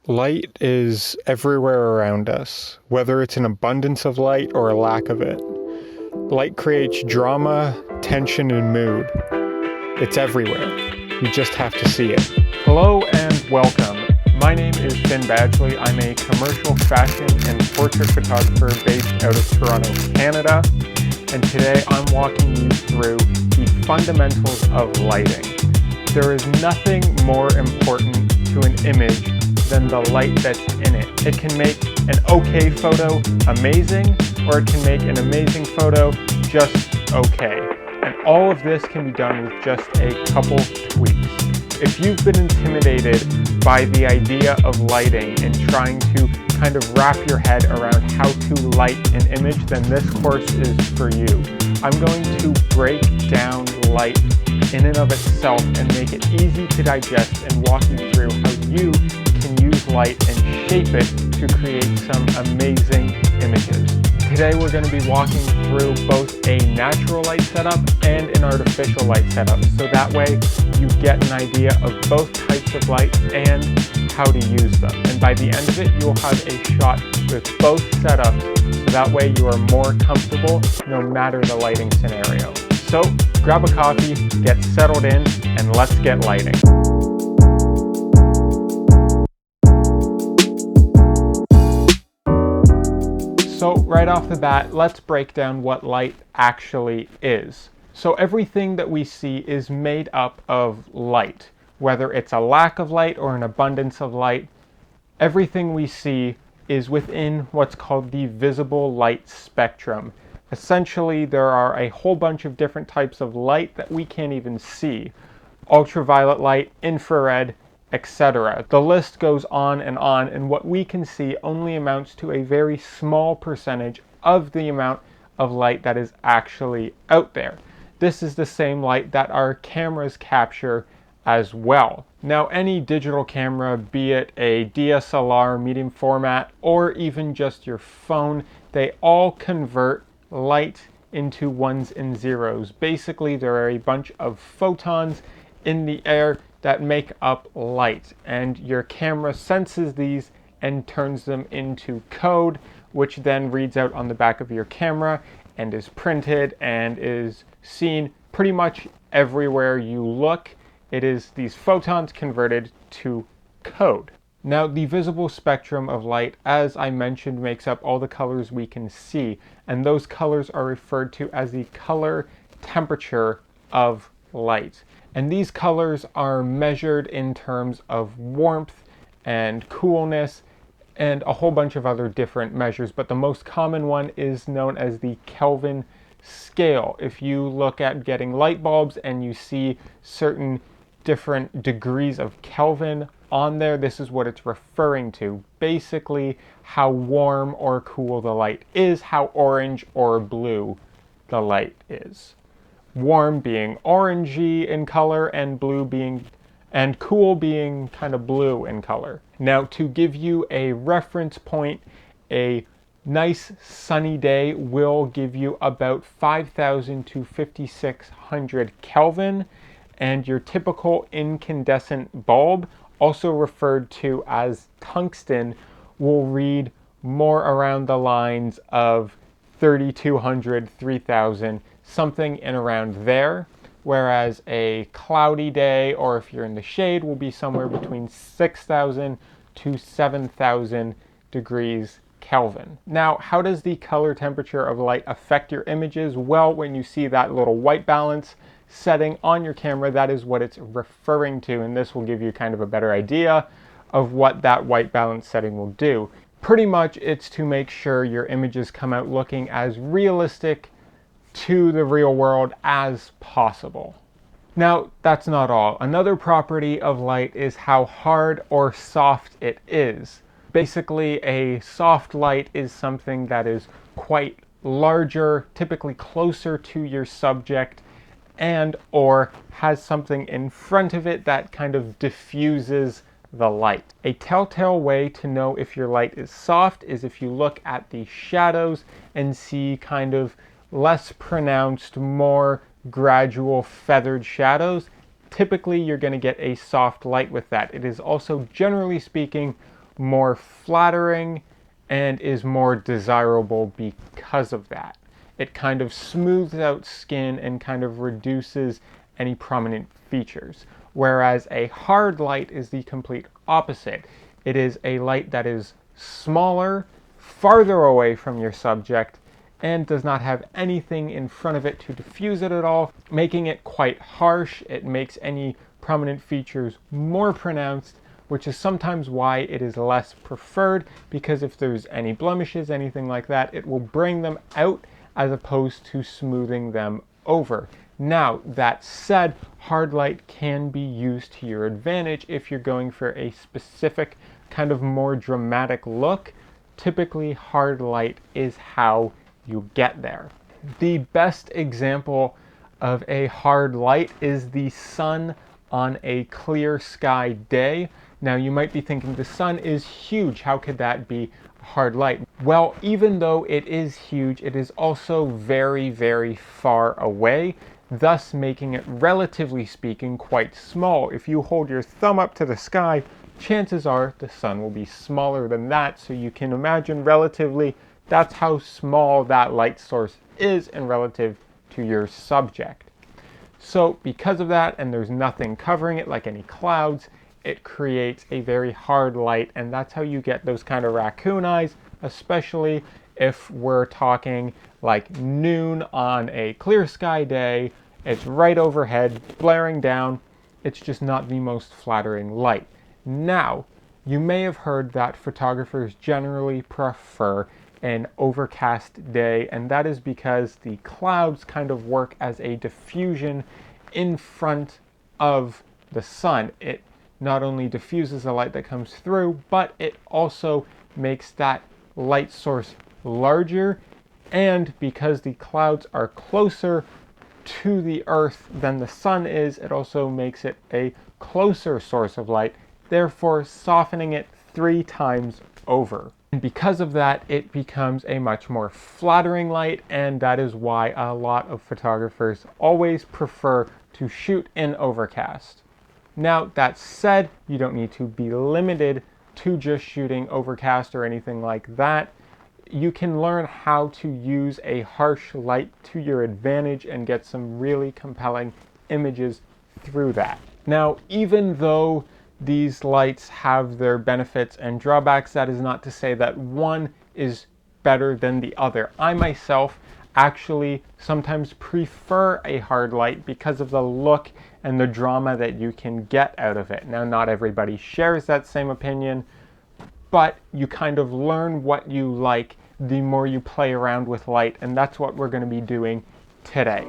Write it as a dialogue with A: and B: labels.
A: Light is everywhere around us, whether it's an abundance of light or a lack of it. Light creates drama, tension, and mood. It's everywhere. You just have to see it. Hello and welcome. My name is Finn Badgley. I'm a commercial fashion and portrait photographer based out of Toronto, Canada. And today I'm walking you through the fundamentals of lighting. There is nothing more important to an image than the light that's in it. It can make an okay photo amazing, or it can make an amazing photo just okay. And all of this can be done with just a couple tweaks. If you've been intimidated by the idea of lighting and trying to kind of wrap your head around how to light an image, then this course is for you. I'm going to break down light in and of itself and make it easy to digest and walk you through how you can use light and shape it to create some amazing images. Today we're going to be walking through both a natural light setup and an artificial light setup, so that way you get an idea of both types of light and how to use them. And by the end of it, you'll have a shot with both setups, so that way you are more comfortable no matter the lighting scenario. So grab a coffee, get settled in, and let's get lighting. So right off the bat, let's break down what light actually is. So everything that we see is made up of light. Whether it's a lack of light or an abundance of light, everything we see is within what's called the visible light spectrum. Essentially, there are a whole bunch of different types of light that we can't even see. Ultraviolet light, infrared, etc. The list goes on, and what we can see only amounts to a very small percentage of the amount of light that is actually out there. This is the same light that our cameras capture as well. Now, any digital camera, be it a DSLR, medium format, or even just your phone, they all convert light into ones and zeros. Basically, there are a bunch of photons in the air that make up light, and your camera senses these and turns them into code, which then reads out on the back of your camera and is printed and is seen pretty much everywhere you look. It is these photons converted to code. Now, the visible spectrum of light, as I mentioned, makes up all the colors we can see, and those colors are referred to as the color temperature of light. And these colors are measured in terms of warmth and coolness and a whole bunch of other different measures, but the most common one is known as the Kelvin scale. If you look at getting light bulbs and you see certain different degrees of Kelvin on there, this is what it's referring to. Basically, how warm or cool the light is, how orange or blue the light is. Warm being orangey in color, and cool being kind of blue in color. Now, to give you a reference point, a nice sunny day will give you about 5,000 to 5,600 Kelvin, and your typical incandescent bulb, also referred to as tungsten, will read more around the lines of 3,200, 3,000, something in around there, whereas a cloudy day, or if you're in the shade, will be somewhere between 6,000 to 7,000 degrees Kelvin. Now, how does the color temperature of light affect your images? Well, when you see that little white balance setting on your camera, that is what it's referring to, and this will give you kind of a better idea of what that white balance setting will do. Pretty much it's to make sure your images come out looking as realistic to the real world as possible. Now, that's not all. Another property of light is how hard or soft it is. Basically, a soft light is something that is quite larger, typically closer to your subject, and or has something in front of it that kind of diffuses the light. A telltale way to know if your light is soft is if you look at the shadows and see kind of less pronounced, more gradual feathered shadows. Typically, you're going to get a soft light with that. It is also, generally speaking, more flattering and is more desirable because of that. It kind of smooths out skin and kind of reduces any prominent features. Whereas a hard light is the complete opposite. It is a light that is smaller, farther away from your subject, and does not have anything in front of it to diffuse it at all, making it quite harsh. It makes any prominent features more pronounced, which is sometimes why it is less preferred, because if there's any blemishes, anything like that, it will bring them out as opposed to smoothing them over. Now, that said, hard light can be used to your advantage if you're going for a specific kind of more dramatic look. Typically, hard light is how you get there. The best example of a hard light is the sun on a clear sky day. Now, you might be thinking the sun is huge. How could that be a hard light? Well, even though it is huge, it is also very, very far away, thus making it, relatively speaking, quite small. If you hold your thumb up to the sky, chances are the sun will be smaller than that. So you can imagine relatively, that's how small that light source is in relative to your subject. So because of that, and there's nothing covering it like any clouds, it creates a very hard light, and that's how you get those kind of raccoon eyes, especially if we're talking like noon on a clear sky day. It's right overhead, blaring down. It's just not the most flattering light. Now, you may have heard that photographers generally prefer an overcast day, and that is because the clouds kind of work as a diffusion in front of the sun. It not only diffuses the light that comes through, but it also makes that light source larger, and because the clouds are closer to the earth than the sun is, it also makes it a closer source of light, therefore softening it 3 times over. And because of that, it becomes a much more flattering light, and that is why a lot of photographers always prefer to shoot in overcast. Now, that said, you don't need to be limited to just shooting overcast or anything like that. You can learn how to use a harsh light to your advantage and get some really compelling images through that. Now, even though these lights have their benefits and drawbacks, that is not to say that one is better than the other. I myself actually sometimes prefer a hard light because of the look and the drama that you can get out of it. Now, not everybody shares that same opinion, but you kind of learn what you like the more you play around with light, and that's what we're going to be doing today.